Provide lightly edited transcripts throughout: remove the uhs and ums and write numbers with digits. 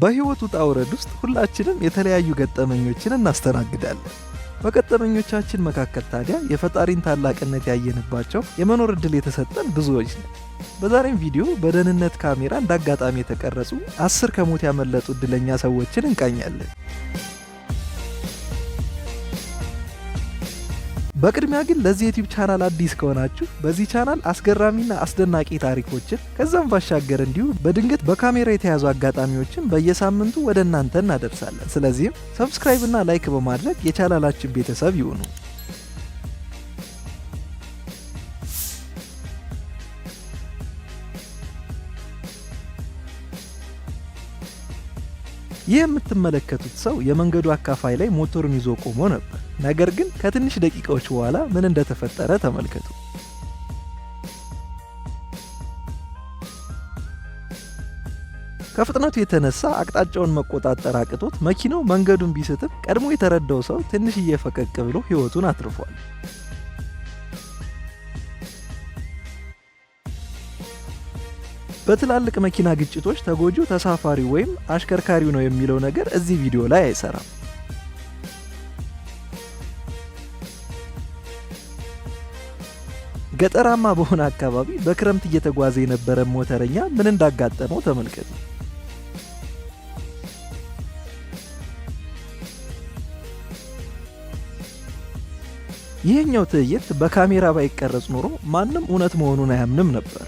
በህይወት ውጣ ውረድ ውስጥ ሁላችንም የተለያዩ ገጠመኞችን እናስተናግዳለን። በገጠመኞቻችን መካከል ታዲያ የፈጣሪን ታላቅነት ያየንባቸው የመኖር ዕድል የተሰጠን ብዙዎች ነው። በዛሬም ቪዲዮ በደህንነት ካሜራ እንዳጋጣሚ የተቀረጹ 10 ከሞት ያመለጡ ዕድለኛ ሰዎችን እንቃኛለን። በቅድሚያ ግን ለዚህ ዩቲዩብ ቻናል አዲስ ከሆናችሁ በዚህ ቻናል አስገራሚና አስደናቂ ታሪኮችን ከዛም ባሻገር እንዲሁ በድንገት በካሜራ የተያዙ አጋጣሚዎችን በየሳምንቱ ወደ እናንተ እናደርሳለን። ስለዚህም ሰብስክራይብ እና ላይክ በማድረግ የቻናላችን ቤተሰብ ይሁኑ። ይህ የምትመለከቱት ሰው የመንገዱ አካፋይ ላይ ሞተሩን ይዞ ቆሞ ነበር። ነገር ግን ከትንሽ ደቂቃዎች በኋላ ምን እንደተፈጠረ ተመልከቱ። ከፍጥነቱ የተነሳ አቅጣጫውን መቆጣጠር አቅቶት መኪናው መንገዱን ቢስትም ቀድሞ የተረዳው ሰው ትንሽዬ ፈቀቅ ብሎ ሕይወቱን አትርፏል። በትላልቅ መኪና ግጭቶች ተጎጂው ተሳፋሪው ወይም አሽከርካሪው ነው የሚለው ነገር እዚህ ቪዲዮ ላይ አይሰራም። ገጠራማ በሆነ አካባቢ በክረምት እየተጓዘ የነበረ ሞተረኛ ምን እንዳጋጠመው ተመልከቱ። ይህኛው ትዕይንት በካሜራ ባይቀረጽ ኖሮ ማንም እውነት መሆኑን አያምንም ነበር።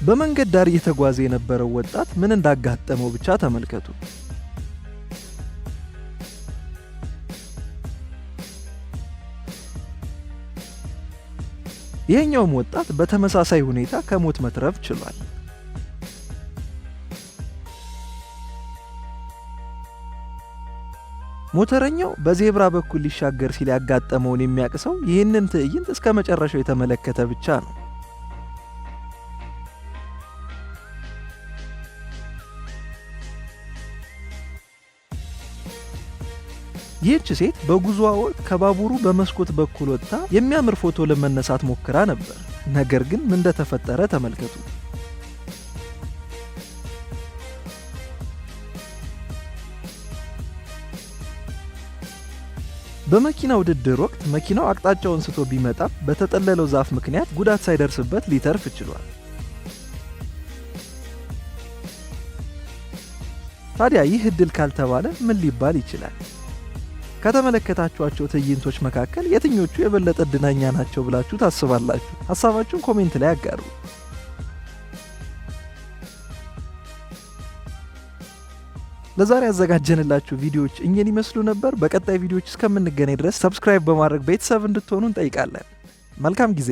በመንገድ ዳር እየተጓዘ የነበረው ወጣት ምን እንዳጋጠመው ብቻ ተመልከቱ። ይህኛውም ወጣት በተመሳሳይ ሁኔታ ከሞት መትረፍ ችሏል። ሞተረኛው በዜብራ በኩል ሊሻገር ሲል ያጋጠመውን የሚያውቅ ሰው ይህንን ትዕይንት እስከ መጨረሻው የተመለከተ ብቻ ነው። ይህች ሴት በጉዞዋ ወቅት ከባቡሩ በመስኮት በኩል ወጥታ የሚያምር ፎቶ ለመነሳት ሞክራ ነበር። ነገር ግን ምን እንደተፈጠረ ተመልከቱ። በመኪና ውድድር ወቅት መኪናው አቅጣጫውን ስቶ ቢመጣም በተጠለለው ዛፍ ምክንያት ጉዳት ሳይደርስበት ሊተርፍ ችሏል። ታዲያ ይህ ዕድል ካልተባለ ምን ሊባል ይችላል? ከተመለከታችኋቸው ትዕይንቶች መካከል የትኞቹ የበለጠ ዕድለኛ ናቸው ብላችሁ ታስባላችሁ? ሐሳባችሁን ኮሜንት ላይ አጋሩ። ለዛሬ ያዘጋጀንላችሁ ቪዲዮዎች እኚህን ይመስሉ ነበር። በቀጣይ ቪዲዮዎች እስከምንገናኝ ድረስ ሰብስክራይብ በማድረግ ቤተሰብ እንድትሆኑ እንጠይቃለን። መልካም ጊዜ።